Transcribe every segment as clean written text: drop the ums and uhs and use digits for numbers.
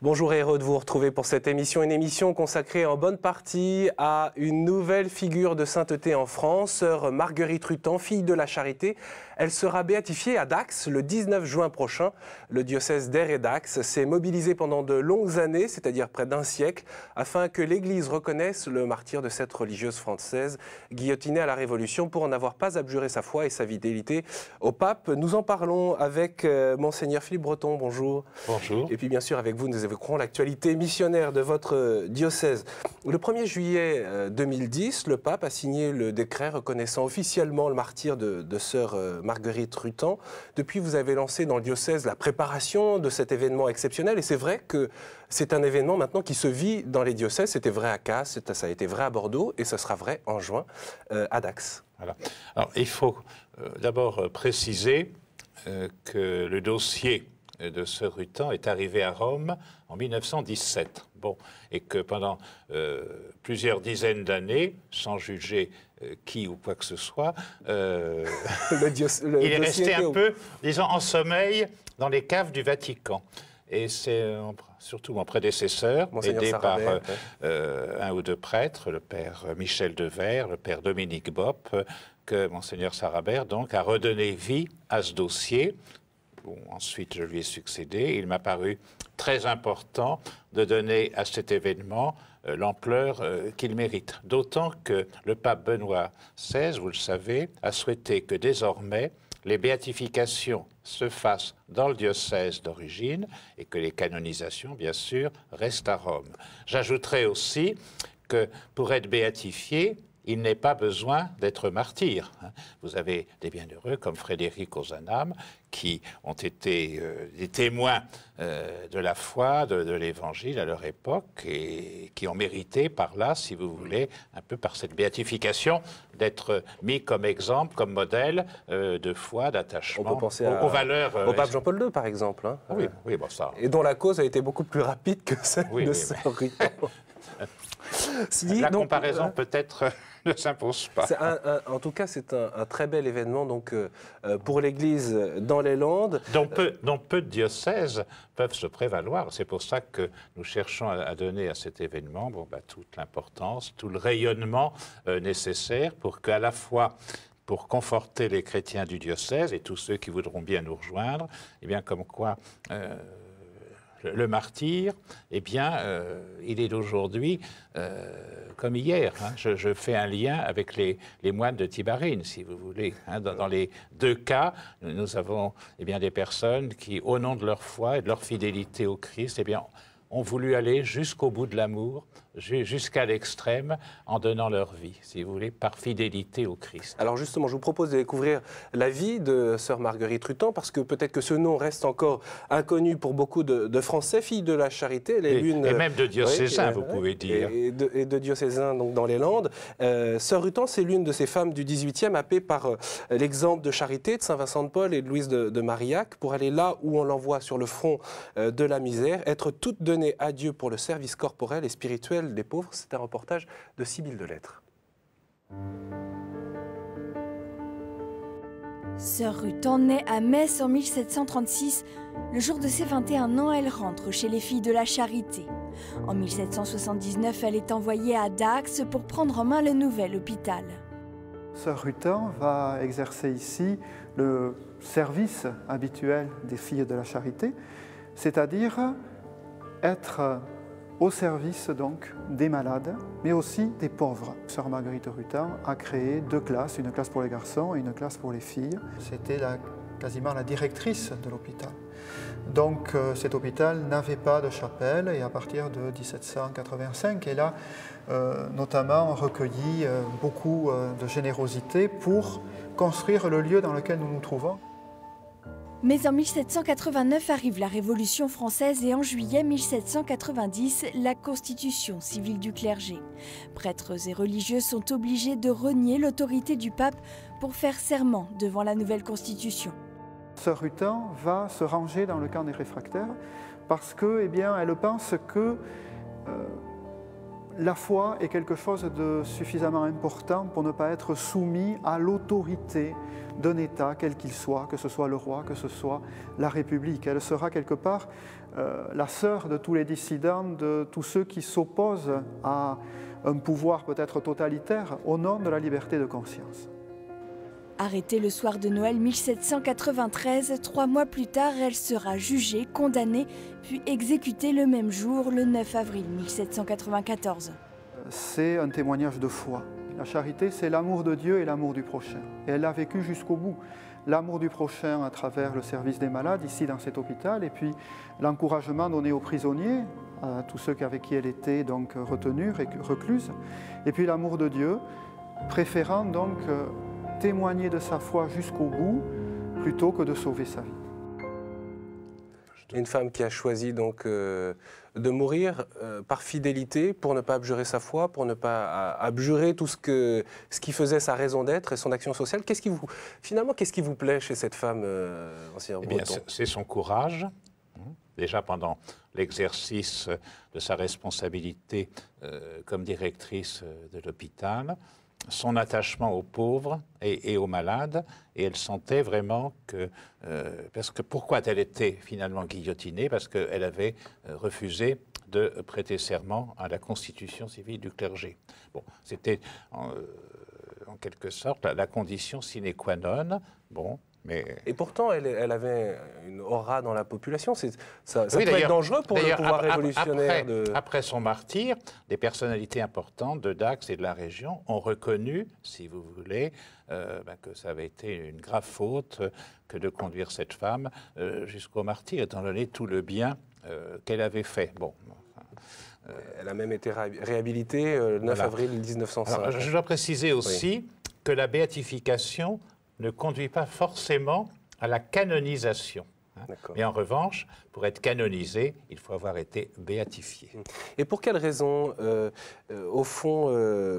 Bonjour et heureux de vous retrouver pour cette émission, une émission consacrée en bonne partie à une nouvelle figure de sainteté en France, sœur Marguerite Rutan, fille de la Charité. Elle sera béatifiée à Dax le 19 juin prochain. Le diocèse d'Aire et Dax s'est mobilisé pendant de longues années, c'est-à-dire près d'un siècle, afin que l'Église reconnaisse le martyre de cette religieuse française, guillotinée à la Révolution pour n'avoir pas abjuré sa foi et sa fidélité au pape. Nous en parlons avec Monseigneur Philippe Breton, bonjour. Bonjour. Et puis bien sûr avec vous, nous évoquerons l'actualité missionnaire de votre diocèse. Le 1er juillet 2010, le pape a signé le décret reconnaissant officiellement le martyre de sœur Marguerite Rutan. Depuis, vous avez lancé dans le diocèse la préparation de cet événement exceptionnel. Et c'est vrai que c'est un événement maintenant qui se vit dans les diocèses. C'était vrai à Castres, ça a été vrai à Bordeaux et ce sera vrai en juin à Dax. Voilà. Alors, il faut d'abord préciser que le dossier de sœur Rutan est arrivé à Rome en 1917. Bon, et que pendant plusieurs dizaines d'années, sans juger qui ou quoi que ce soit, il est resté un peu, disons, en sommeil dans les caves du Vatican. Et c'est surtout mon prédécesseur, aidé par un ou deux prêtres, le père Michel Devers, le père Dominique Bopp, que Monseigneur Sarabert donc a redonné vie à ce dossier. Bon, ensuite, je lui ai succédé. Il m'a paru très important de donner à cet événement l'ampleur qu'il mérite. D'autant que le pape Benoît XVI, vous le savez, a souhaité que désormais les béatifications se fassent dans le diocèse d'origine et que les canonisations, bien sûr, restent à Rome. J'ajouterai aussi que pour être béatifié, il n'est pas besoin d'être martyr. Vous avez des bienheureux comme Frédéric Ozanam qui ont été des témoins de la foi, de l'Évangile à leur époque et qui ont mérité par là, si vous voulez, un peu par cette béatification, d'être mis comme exemple, comme modèle de foi, d'attachement. On peut penser aux valeurs. Au pape Jean-Paul II, par exemple. Hein. Oui, oui, bon, ça. Et dont la cause a été beaucoup plus rapide que celle de sœur Rutan. La comparaison peut-être ne s'impose pas. En tout cas, c'est un très bel événement donc, pour l'Église dans les Landes. Dont peu de diocèses peuvent se prévaloir. C'est pour ça que nous cherchons à donner à cet événement toute l'importance, tout le rayonnement nécessaire pour qu'à la fois pour conforter les chrétiens du diocèse et tous ceux qui voudront bien nous rejoindre, eh bien comme quoi le martyr, eh bien, il est d'aujourd'hui comme hier. Hein. Je fais un lien avec les moines de Tibarine, si vous voulez. Hein. Dans les deux cas, nous avons eh bien, des personnes qui, au nom de leur foi et de leur fidélité au Christ, eh bien, ont voulu aller jusqu'au bout de l'amour, jusqu'à l'extrême, en donnant leur vie, si vous voulez, par fidélité au Christ. Alors justement, je vous propose de découvrir la vie de sœur Marguerite Rutan, parce que peut-être que ce nom reste encore inconnu pour beaucoup de Français, fille de la Charité. Elle est et même de diocésains, vous pouvez dire. Et de diocésains donc, dans les Landes. Sœur Rutan, c'est l'une de ces femmes du XVIIIe happée par l'exemple de charité de Saint Vincent de Paul et de Louise de Marillac, pour aller là où on l'envoie sur le front de la misère, être toute donnée à Dieu pour le service corporel et spirituel des pauvres. C'est un reportage de Sibylle Delettre. Sœur Rutan naît à Metz en 1736. Le jour de ses 21 ans, elle rentre chez les filles de la Charité. En 1779, elle est envoyée à Dax pour prendre en main le nouvel hôpital. Sœur Rutan va exercer ici le service habituel des filles de la Charité, c'est-à-dire être au service donc des malades, mais aussi des pauvres. Sœur Marguerite Rutan a créé deux classes, une classe pour les garçons et une classe pour les filles. C'était quasiment la directrice de l'hôpital. Donc cet hôpital n'avait pas de chapelle et à partir de 1785, elle a notamment recueilli beaucoup de générosité pour construire le lieu dans lequel nous nous trouvons. Mais en 1789 arrive la Révolution française et en juillet 1790, la constitution civile du clergé. Prêtres et religieux sont obligés de renier l'autorité du pape pour faire serment devant la nouvelle constitution. Sœur Rutan va se ranger dans le camp des réfractaires parce que, eh bien, elle pense que la foi est quelque chose de suffisamment important pour ne pas être soumis à l'autorité d'un État, quel qu'il soit, que ce soit le roi, que ce soit la République. Elle sera quelque part la sœur de tous les dissidents, de tous ceux qui s'opposent à un pouvoir peut-être totalitaire au nom de la liberté de conscience. Arrêtée le soir de Noël 1793, 3 mois plus tard, elle sera jugée, condamnée, puis exécutée le même jour, le 9 avril 1794. C'est un témoignage de foi. La charité, c'est l'amour de Dieu et l'amour du prochain. Et elle l'a vécu jusqu'au bout. L'amour du prochain à travers le service des malades, ici dans cet hôpital, et puis l'encouragement donné aux prisonniers, à tous ceux avec qui elle était donc retenue, recluse, et puis l'amour de Dieu, préférant donc témoigner de sa foi jusqu'au bout, plutôt que de sauver sa vie. Une femme qui a choisi donc de mourir par fidélité pour ne pas abjurer sa foi, pour ne pas abjurer tout ce qui faisait sa raison d'être et son action sociale. Finalement, qu'est-ce qui vous plaît chez cette femme, Monseigneur Breton? C'est son courage. Déjà pendant l'exercice de sa responsabilité comme directrice de l'hôpital, son attachement aux pauvres et aux malades, et elle sentait vraiment que... parce que pourquoi a-t-elle été finalement guillotinée? Parce qu'elle avait refusé de prêter serment à la constitution civile du clergé. Bon, c'était en quelque sorte la condition sine qua non. Bon, mais... Et pourtant, elle avait une aura dans la population. Ça oui, peut être dangereux pour le pouvoir révolutionnaire. Après son martyre, des personnalités importantes de Dax et de la région ont reconnu, si vous voulez, que ça avait été une grave faute que de conduire cette femme jusqu'au martyre, étant donné tout le bien qu'elle avait fait. Bon. Elle a même été réhabilitée le 9 avril 1905. Alors, je dois préciser aussi que la béatification ne conduit pas forcément à la canonisation. Mais en revanche, pour être canonisé, il faut avoir été béatifié. Et pour quelle raison, au fond,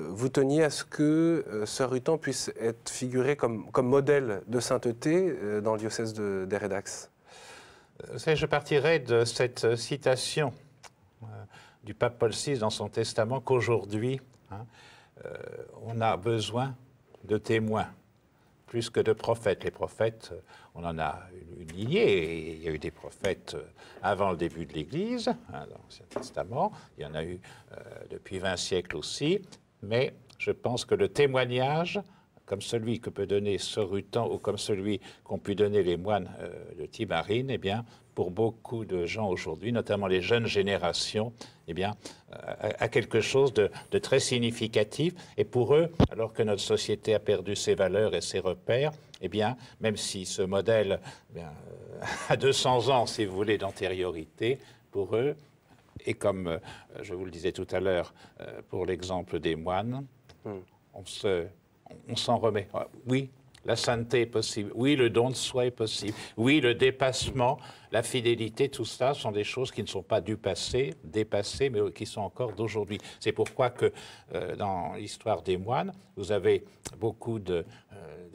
vous teniez à ce que Sœur Rutan puisse être figurée comme modèle de sainteté dans le diocèse d'Hérédax? Je partirai de cette citation du pape Paul VI dans son testament qu'aujourd'hui, on a besoin de témoins plus que de prophètes. Les prophètes, on en a une lignée, et il y a eu des prophètes avant le début de l'Église, dans l'Ancien Testament, il y en a eu depuis 20 siècles aussi, mais je pense que le témoignage, comme celui que peut donner Sœur Rutan ou comme celui qu'ont pu donner les moines de Timarine, eh bien, pour beaucoup de gens aujourd'hui, notamment les jeunes générations, eh bien, a quelque chose de très significatif. Et pour eux, alors que notre société a perdu ses valeurs et ses repères, eh bien, même si ce modèle a 200 ans, si vous voulez, d'antériorité, pour eux, et comme je vous le disais tout à l'heure, pour l'exemple des moines, on s'en remet. Oui, la sainteté est possible. Oui, le don de soi est possible. Oui, le dépassement, la fidélité, tout ça sont des choses qui ne sont pas du passé, dépassées, mais qui sont encore d'aujourd'hui. C'est pourquoi que dans l'histoire des moines, vous avez beaucoup de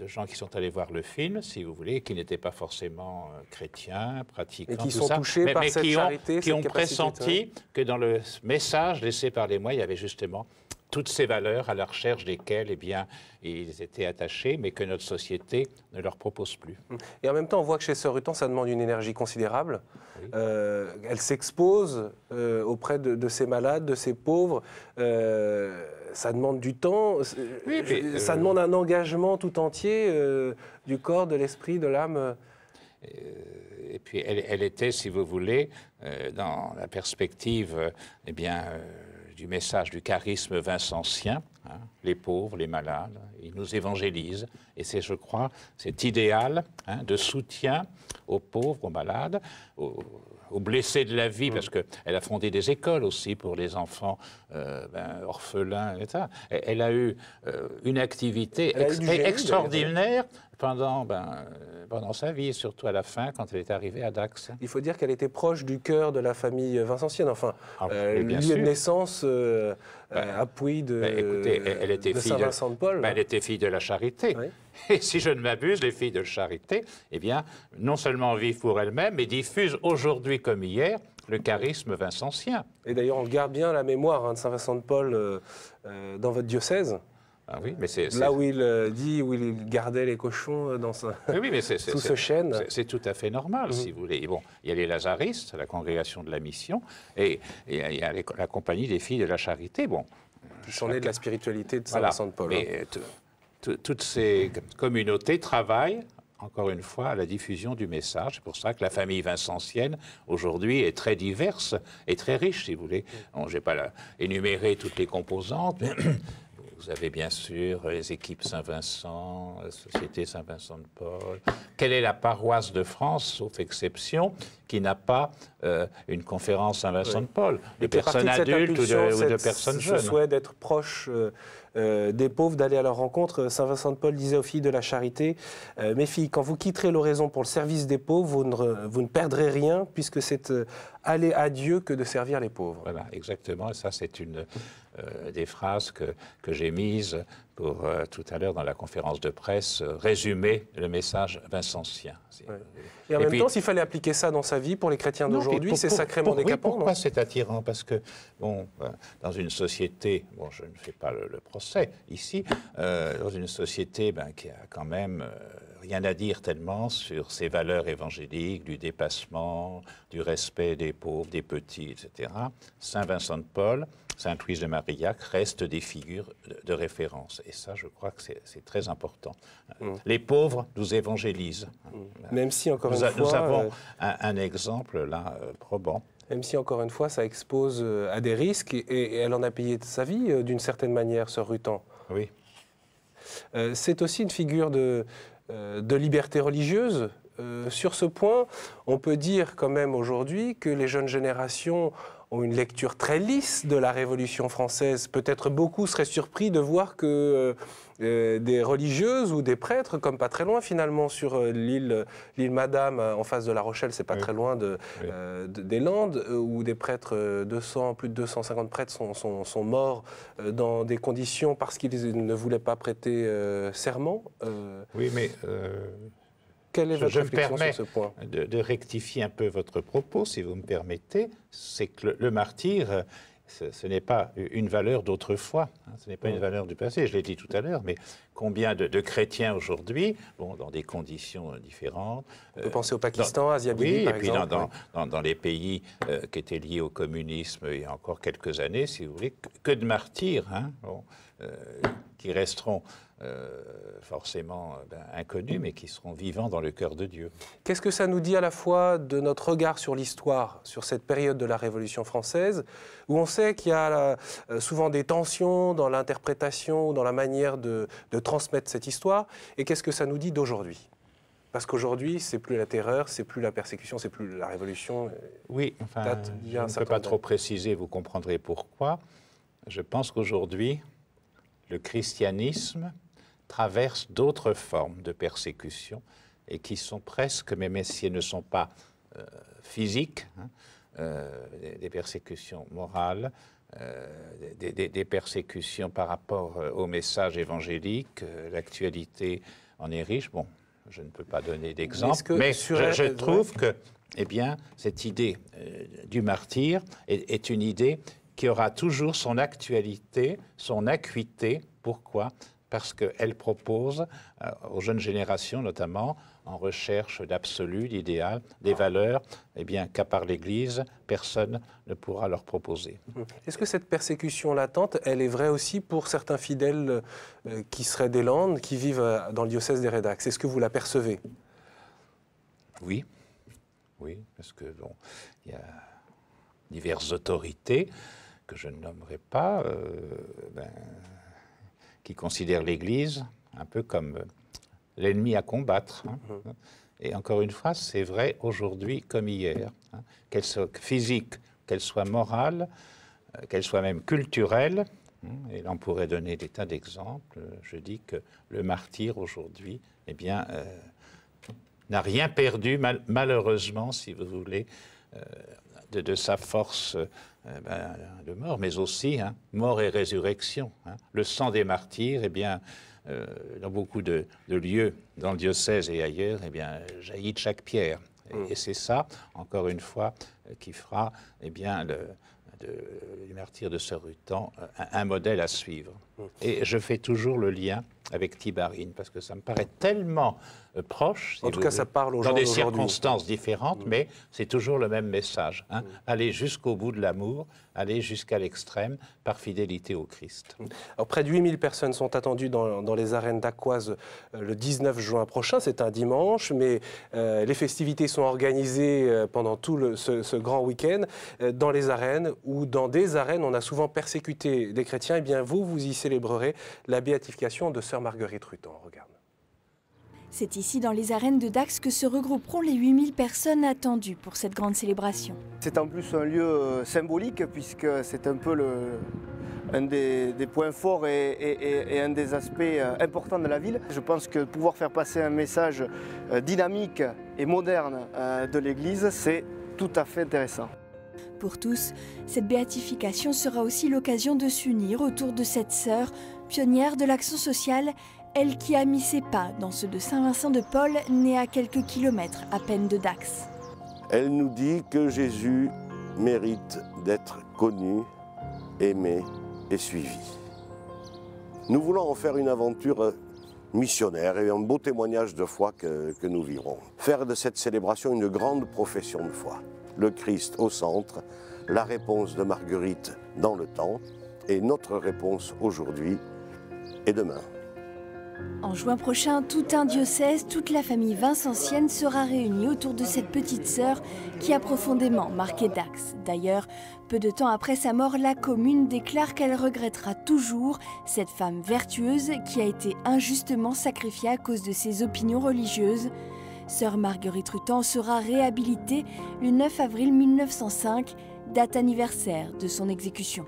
gens qui sont allés voir le film, si vous voulez, qui n'étaient pas forcément chrétiens, pratiquants, et qui sont touchés par cette charité, qui ont pressenti que dans le message laissé par les moines, il y avait justement toutes ces valeurs à la recherche desquelles eh bien, ils étaient attachés, mais que notre société ne leur propose plus. Et en même temps, on voit que chez Sœur Rutan, ça demande une énergie considérable. Oui. Elle s'expose auprès de ces malades, de ces pauvres. Ça demande du temps, oui, ça demande un engagement tout entier du corps, de l'esprit, de l'âme. Et puis, elle était, si vous voulez, dans la perspective, eh bien, du message du charisme vincentien, les pauvres, les malades, il nous évangélise. Et c'est, je crois, cet idéal de soutien aux pauvres, aux malades, aux blessés de la vie, parce qu'elle a fondé des écoles aussi pour les enfants orphelins, etc. Elle a eu une activité extraordinaire pendant sa vie, surtout à la fin, quand elle est arrivée à Dax. Il faut dire qu'elle était proche du cœur de la famille vincentienne, enfin, lieu de naissance à Puy de Saint-Vincent de Paul. Elle était fille de la charité. Oui. Et si je ne m'abuse, les filles de charité, eh bien, non seulement vivent pour elles-mêmes, mais diffusent aujourd'hui comme hier le charisme vincentien. Et d'ailleurs, on garde bien la mémoire de Saint Vincent de Paul dans votre diocèse. Ah oui, mais c'est là où il dit, où il gardait les cochons sous ce chêne. C'est tout à fait normal, si vous voulez. Bon, il y a les Lazaristes, la congrégation de la mission, et il y a la compagnie des filles de la charité. Bon, qui sont nées de la spiritualité de Saint Vincent de Paul. Mais toutes ces communautés travaillent, encore une fois, à la diffusion du message. C'est pour ça que la famille vincentienne, aujourd'hui, est très diverse et très riche, si vous voulez. Bon, je n'ai pas énuméré toutes les composantes, mais vous avez bien sûr les équipes Saint-Vincent, la Société Saint-Vincent de Paul. Quelle est la paroisse de France, sauf exception, qui n'a pas une conférence Saint-Vincent de Paul, de personnes adultes ou de personnes jeunes? Ce souhait d'être proche des pauvres, d'aller à leur rencontre. Saint Vincent de Paul disait aux filles de la charité, mes filles, quand vous quitterez l'oraison pour le service des pauvres, vous ne perdrez rien, puisque c'est aller à Dieu que de servir les pauvres. Voilà, exactement. Et ça, c'est une des phrases que j'ai mises pour tout à l'heure dans la conférence de presse, résumer le message vincentien. Ouais. Et en même temps, s'il fallait appliquer ça dans sa vie pour les chrétiens d'aujourd'hui, c'est sacrément décapant. Oui, pourquoi c'est attirant? Parce que, bon, dans une société, bon, je ne fais pas le procès ici, dans une société qui a quand même rien à dire tellement sur ses valeurs évangéliques, du dépassement, du respect des pauvres, des petits, etc. Saint Vincent de Paul, Sainte Louise de Marillac restent des figures de référence. Et ça, je crois que c'est très important. Les pauvres nous évangélisent. Même si, encore une fois... Nous avons un exemple, là, probant. Même si, encore une fois, ça expose à des risques, et elle en a payé de sa vie, d'une certaine manière, Sœur Rutan. Oui. C'est aussi une figure de liberté religieuse. Sur ce point, on peut dire quand même aujourd'hui que les jeunes générations ont une lecture très lisse de la Révolution française. Peut-être beaucoup seraient surpris de voir que des religieuses ou des prêtres, comme pas très loin finalement sur l'île Madame, en face de La Rochelle, c'est pas très loin des Landes, où des prêtres, plus de 250 prêtres sont morts dans des conditions parce qu'ils ne voulaient pas prêter serment. Oui, mais... Quelle est votre réflexion sur ce point ? de rectifier un peu votre propos, si vous me permettez. C'est que le martyr, ce n'est pas une valeur d'autrefois, ce n'est pas une valeur du passé, je l'ai dit tout à l'heure, mais combien de chrétiens aujourd'hui, bon, dans des conditions différentes... On peut penser au Pakistan, Asia Bibi, par exemple. Oui, et puis dans les pays qui étaient liés au communisme il y a encore quelques années, si vous voulez, que de martyrs, qui resteront forcément inconnus, mais qui seront vivants dans le cœur de Dieu. Qu'est-ce que ça nous dit à la fois de notre regard sur l'histoire, sur cette période de la Révolution française, où on sait qu'il y a souvent des tensions dans l'interprétation, dans la manière de transmettre cette histoire, et qu'est-ce que ça nous dit d'aujourd'hui ? Parce qu'aujourd'hui, c'est plus la terreur, c'est plus la persécution, c'est plus la révolution. Oui, enfin, je ne peux pas trop préciser, vous comprendrez pourquoi. Je pense qu'aujourd'hui, le christianisme traverse d'autres formes de persécution et qui sont presque, même si elles ne sont pas physiques, des persécutions morales, des persécutions par rapport au message évangélique. L'actualité en est riche. Bon, je ne peux pas donner d'exemple, mais je trouve que, eh bien, cette idée du martyr est une idée qui aura toujours son actualité, son acuité. Pourquoi ? Parce qu'elle propose aux jeunes générations, notamment, en recherche d'absolu, d'idéal, des valeurs, eh bien, qu'à part l'Église, personne ne pourra leur proposer. Est-ce que cette persécution latente, elle est vraie aussi pour certains fidèles qui seraient des Landes, qui vivent dans le diocèse des Rédax ? Est-ce que vous la percevez ? Oui, parce que bon, il y a diverses autorités que je ne nommerai pas, qui considèrent l'Église un peu comme l'ennemi à combattre. Et encore une fois, c'est vrai aujourd'hui comme hier. Qu'elle soit physique, qu'elle soit morale, qu'elle soit même culturelle. Et là, on pourrait donner des tas d'exemples. Je dis que le martyr aujourd'hui, eh bien, n'a rien perdu, malheureusement, si vous voulez, de sa force de mort, mais aussi mort et résurrection. Le sang des martyrs, eh bien, dans beaucoup de lieux, dans le diocèse et ailleurs, eh bien, jaillit de chaque pierre. Et c'est ça, encore une fois, qui fera eh bien, du martyr de Sœur-Rutan un modèle à suivre. Et je fais toujours le lien avec Tibarine, parce que ça me paraît tellement proche. En tout cas, ça parle aux gens dans des d'aujourd'hui. circonstances différentes, mais c'est toujours le même message. Hein. Aller jusqu'au bout de l'amour, aller jusqu'à l'extrême, par fidélité au Christ. Alors, près de 8000 personnes sont attendues dans les arènes d'Acquoise le 19 juin prochain. C'est un dimanche, mais les festivités sont organisées pendant tout ce grand week-end dans les arènes ou dans des arènes. On a souvent persécuté des chrétiens. Eh bien, vous y célébrerez la béatification de Sœur Marguerite Rutan. Regarde. C'est ici, dans les arènes de Dax, que se regrouperont les 8000 personnes attendues pour cette grande célébration. C'est en plus un lieu symbolique, puisque c'est un peu un des points forts et un des aspects importants de la ville. Je pense que pouvoir faire passer un message dynamique et moderne de l'Église, c'est tout à fait intéressant. Pour tous, cette béatification sera aussi l'occasion de s'unir autour de cette sœur, pionnière de l'action sociale, elle qui a mis ses pas dans ceux de Saint-Vincent de Paul, né à quelques kilomètres à peine de Dax. Elle nous dit que Jésus mérite d'être connu, aimé et suivi. Nous voulons en faire une aventure missionnaire et un beau témoignage de foi que nous vivrons. Faire de cette célébration une grande profession de foi. Le Christ au centre, la réponse de Marguerite dans le temps et notre réponse aujourd'hui et demain. En juin prochain, tout un diocèse, toute la famille vincentienne sera réunie autour de cette petite sœur qui a profondément marqué Dax. D'ailleurs, peu de temps après sa mort, la commune déclare qu'elle regrettera toujours cette femme vertueuse qui a été injustement sacrifiée à cause de ses opinions religieuses. Sœur Marguerite Rutan sera réhabilitée le 9 avril 1905, date anniversaire de son exécution.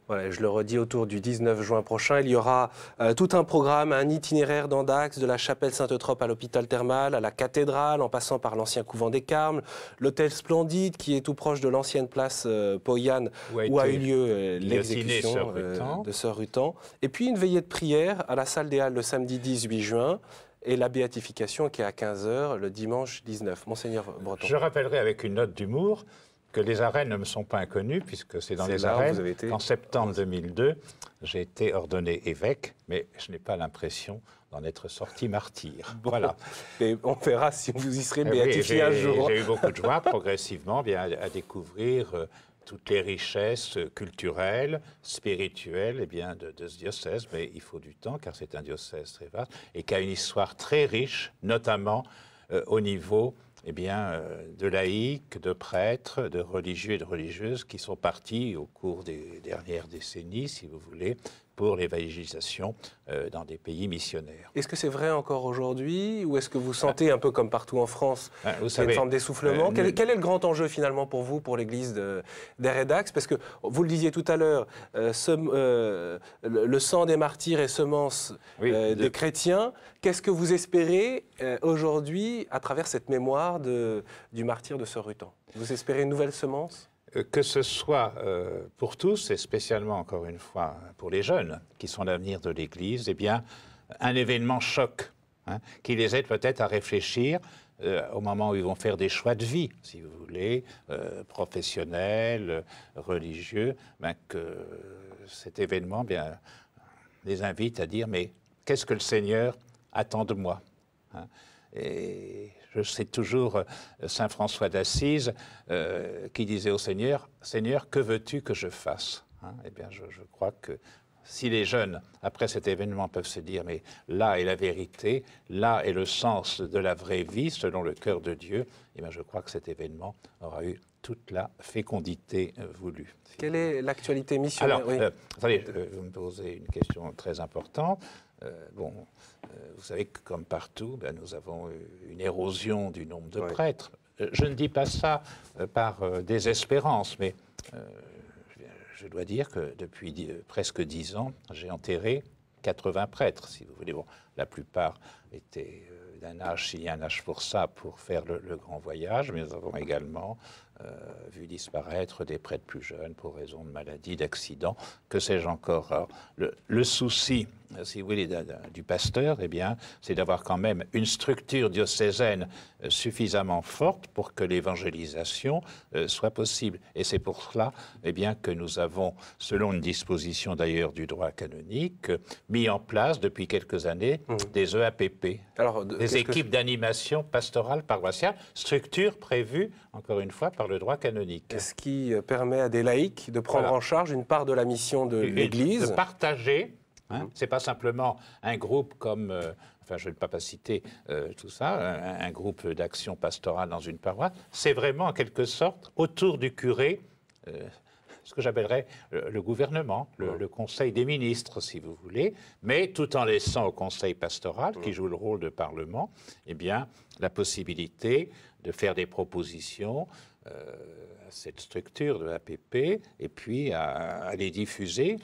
Voilà, je le redis, autour du 19 juin prochain, il y aura tout un programme, un itinéraire dans Dax, de la chapelle Sainte-Eutrope à l'hôpital thermal, à la cathédrale, en passant par l'ancien couvent des Carmes, l'hôtel Splendide, qui est tout proche de l'ancienne place Pauillanes, où a eu lieu l'exécution de Sœur Rutan. Et puis une veillée de prière à la salle des Halles le samedi 18 juin, et la béatification qui est à 15 h le dimanche 19. Monseigneur Breton. Je rappellerai avec une note d'humour que les arènes ne me sont pas inconnues, puisque c'est dans les arènes qu'en septembre 2002, j'ai été ordonné évêque, mais je n'ai pas l'impression d'en être sorti martyr. Bon, voilà. Et on verra si vous y serez béatifié un jour. J'ai eu beaucoup de joie, progressivement, bien, à découvrir toutes les richesses culturelles, spirituelles eh bien, de ce diocèse, mais il faut du temps, car c'est un diocèse très vaste, et qui a une histoire très riche, notamment au niveau eh bien, de laïcs, de prêtres, de religieux et de religieuses qui sont partis au cours des dernières décennies, si vous voulez, pour l'évangélisation dans des pays missionnaires. Est-ce que c'est vrai encore aujourd'hui, ou est-ce que vous sentez, un peu comme partout en France, vous savez, une forme d'essoufflement quel est le grand enjeu finalement pour vous, pour l'Église d'Aix-et-Dax? Parce que, vous le disiez tout à l'heure, le sang des martyrs est semence des chrétiens. Qu'est-ce que vous espérez aujourd'hui à travers cette mémoire du martyr de Sœur Rutan? Vous espérez une nouvelle semence? Que ce soit pour tous, et spécialement, encore une fois, pour les jeunes, qui sont l'avenir de l'Église, eh bien, un événement choc, hein, qui les aide peut-être à réfléchir au moment où ils vont faire des choix de vie, si vous voulez, professionnels, religieux, ben, que cet événement bien, les invite à dire, mais qu'est-ce que le Seigneur attend de moi, hein? Et je sais toujours Saint François d'Assise qui disait au Seigneur, « Seigneur, que veux-tu que je fasse ?» hein? Eh bien, je crois que si les jeunes, après cet événement, peuvent se dire « mais là est la vérité, là est le sens de la vraie vie, selon le cœur de Dieu », eh bien, je crois que cet événement aura eu toute la fécondité voulue. Quelle est l'actualité missionnaire? Alors, attendez, vous me posez une question très importante. Vous savez que comme partout, ben, nous avons une érosion du nombre de prêtres. Je ne dis pas ça par désespérance, mais je dois dire que depuis presque 10 ans, j'ai enterré 80 prêtres, si vous voulez. Bon, la plupart étaient d'un âge, s'il y a un âge pour ça, pour faire le grand voyage, mais nous avons également vu disparaître des prêtres plus jeunes pour raison de maladie, d'accident, que sais-je encore. Alors, le souci, si vous voulez, du pasteur, eh bien, c'est d'avoir quand même une structure diocésaine suffisamment forte pour que l'évangélisation soit possible. Et c'est pour cela, eh bien, que nous avons, selon une disposition d'ailleurs du droit canonique, mis en place depuis quelques années des EAPP, alors, des équipes d'animation pastorale paroissiale, structure prévue, encore une fois, par le droit canonique. Ce qui permet à des laïcs de prendre en charge une part de la mission de l'Église. De partager. Hein, c'est pas simplement un groupe comme, enfin je ne vais pas citer tout ça, un groupe d'action pastorale dans une paroisse. C'est vraiment en quelque sorte autour du curé, ce que j'appellerais le gouvernement, le conseil des ministres si vous voulez, mais tout en laissant au conseil pastoral, qui joue le rôle de parlement, eh bien la possibilité de faire des propositions à cette structure de l'APP et puis à les diffuser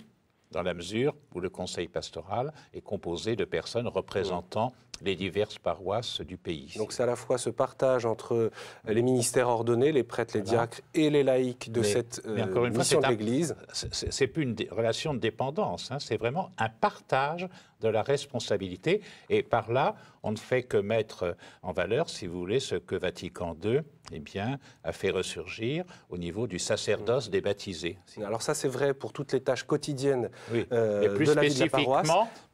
dans la mesure où le conseil pastoral est composé de personnes représentant les diverses paroisses du pays. Donc c'est à la fois ce partage entre les ministères ordonnés, les prêtres, les diacres et les laïcs de cette mission de l'Église. C'est plus une relation de dépendance, hein, c'est vraiment un partage de la responsabilité. Et par là, on ne fait que mettre en valeur, si vous voulez, ce que Vatican II eh bien, a fait ressurgir au niveau du sacerdoce des baptisés. Alors ça, c'est vrai pour toutes les tâches quotidiennes mais plus de la vie de la paroisse.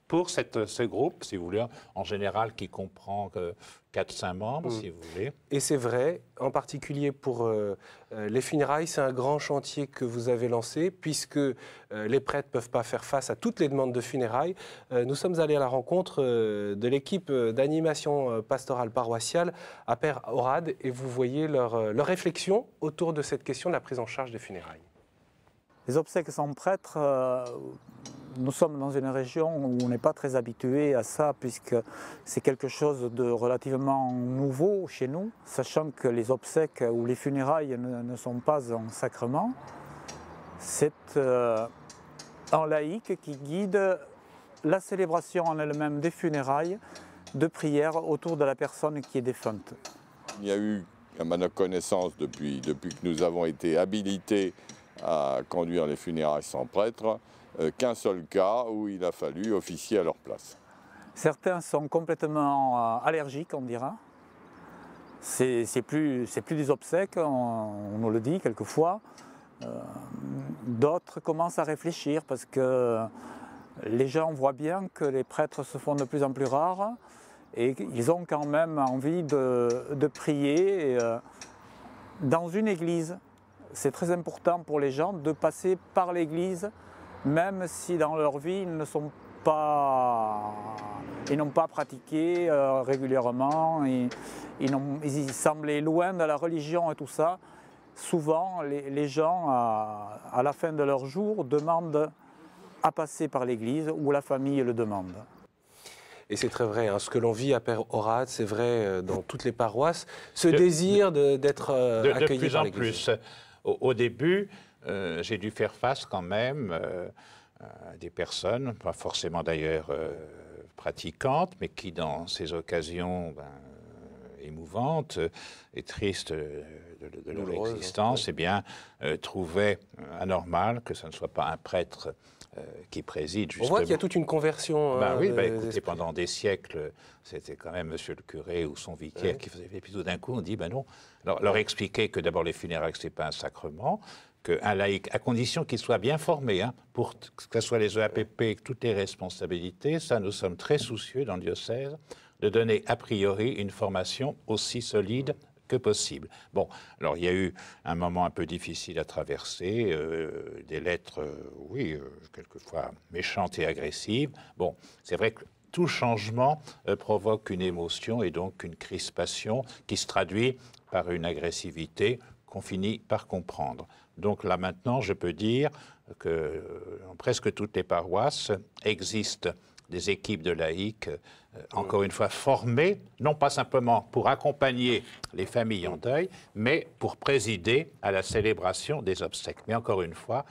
Pour ce groupe, si vous voulez, en général, qui comprend 4-5 membres, si vous voulez. Et c'est vrai, en particulier pour les funérailles, c'est un grand chantier que vous avez lancé, puisque les prêtres ne peuvent pas faire face à toutes les demandes de funérailles. Nous sommes allés à la rencontre de l'équipe d'animation pastorale paroissiale à Père-Orade, et vous voyez leur réflexion autour de cette question de la prise en charge des funérailles. Les obsèques sans prêtre, nous sommes dans une région où on n'est pas très habitué à ça, puisque c'est quelque chose de relativement nouveau chez nous, sachant que les obsèques ou les funérailles ne sont pas un sacrement. C'est un laïc qui guide la célébration en elle-même des funérailles, de prières autour de la personne qui est défunte. Il y a eu, à ma connaissance, depuis que nous avons été habilités à conduire les funérailles sans prêtre, qu'un seul cas où il a fallu officier à leur place. Certains sont complètement allergiques, on dira. C'est plus des obsèques, on nous le dit quelquefois. D'autres commencent à réfléchir parce que les gens voient bien que les prêtres se font de plus en plus rares et ils ont quand même envie de prier dans une église. C'est très important pour les gens de passer par l'église, même si dans leur vie ils n'ont pas pratiqué régulièrement, ils semblaient loin de la religion et tout ça. Souvent, les gens, à la fin de leur jour, demandent à passer par l'église ou la famille le demande. Et c'est très vrai, hein, ce que l'on vit à Père-Orade, c'est vrai dans toutes les paroisses, ce désir d'être accueilli par l'Église. De plus en plus. Au début, j'ai dû faire face quand même à des personnes, pas forcément d'ailleurs pratiquantes, mais qui dans ces occasions émouvantes et tristes de leur existence, eh bien, trouvaient anormal que ce ne soit pas un prêtre qui préside justement. On voit qu'il y a toute une conversion. Écoutez, pendant des siècles, c'était quand même monsieur le curé ou son vicaire qui faisait. Et puis tout d'un coup, on dit, non. Alors, leur expliquer que d'abord les funérailles, ce n'est pas un sacrement, qu'un laïc, à condition qu'il soit bien formé, pour que ce soit les EAPP, toutes les responsabilités, ça, nous sommes très soucieux dans le diocèse de donner a priori une formation aussi solide que possible. Bon, alors il y a eu un moment un peu difficile à traverser, des lettres, quelquefois méchantes et agressives. Bon, c'est vrai que tout changement provoque une émotion et donc une crispation qui se traduit par une agressivité qu'on finit par comprendre. Donc là maintenant, je peux dire que dans presque toutes les paroisses existent des équipes de laïcs, encore une fois formées, non pas simplement pour accompagner les familles en deuil, mais pour présider à la célébration des obsèques. Mais encore une fois,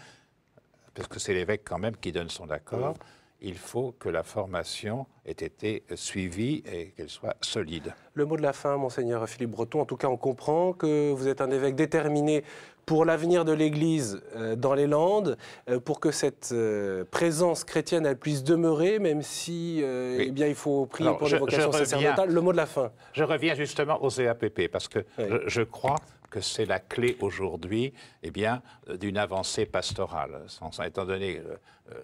parce que c'est l'évêque quand même qui donne son accord, il faut que la formation ait été suivie et qu'elle soit solide. Le mot de la fin, monseigneur Philippe Breton. En tout cas, on comprend que vous êtes un évêque déterminé pour l'avenir de l'Église dans les Landes, pour que cette présence chrétienne elle puisse demeurer, même si oui. eh bien, il faut prier pour les vocations sacerdotales. Le mot de la fin. Je reviens justement aux EAPP, parce que oui. je crois que c'est la clé aujourd'hui d'une avancée pastorale. Étant donné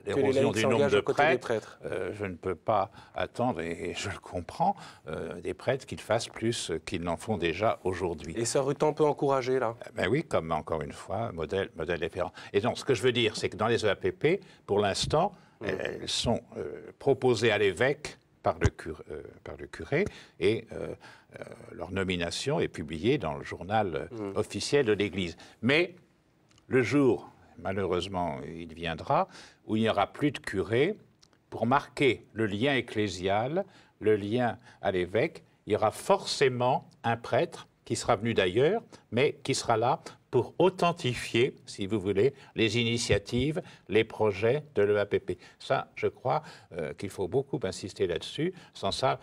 l'érosion du nombre de prêtres, je ne peux pas attendre, et je le comprends, des prêtres qu'ils fassent plus qu'ils n'en font déjà aujourd'hui. Et Sœur Rutan peut encourager, là? Ben oui, comme encore une fois, modèle référent. Et donc, ce que je veux dire, c'est que dans les EAPP, pour l'instant, elles sont proposées à l'évêque par le curé, et leur nomination est publiée dans le journal officiel de l'Église. Mais le jour, malheureusement, il viendra, où il n'y aura plus de curé, pour marquer le lien ecclésial, le lien à l'évêque, il y aura forcément un prêtre qui sera venu d'ailleurs, mais qui sera là pour authentifier, si vous voulez, les initiatives, les projets de l'EAPP. Ça, je crois qu'il faut beaucoup insister là-dessus. Sans ça,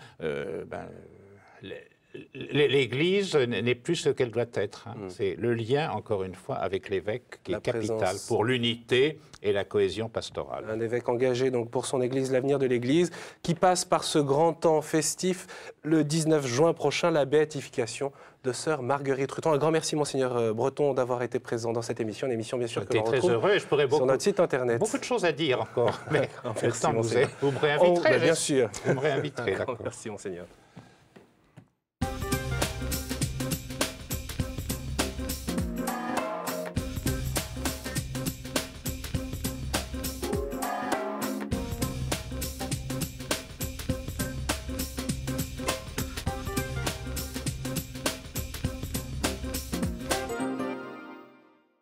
l'Église n'est plus ce qu'elle doit être. C'est le lien, encore une fois, avec l'évêque qui est capital pour l'unité et la cohésion pastorale. Un évêque engagé donc, pour son Église, l'avenir de l'Église, qui passe par ce grand temps festif, le 19 juin prochain, la béatification de Sœur Marguerite Rutan. Un grand merci, monseigneur Breton, d'avoir été présent dans cette émission. Une émission, bien sûr, que l'on retrouve très heureux, et je pourrais sur notre site internet. Beaucoup de choses à dire encore, mais merci, vous me réinviterez. Bien sûr. Vous me réinviterez, d'accord. Merci, monseigneur.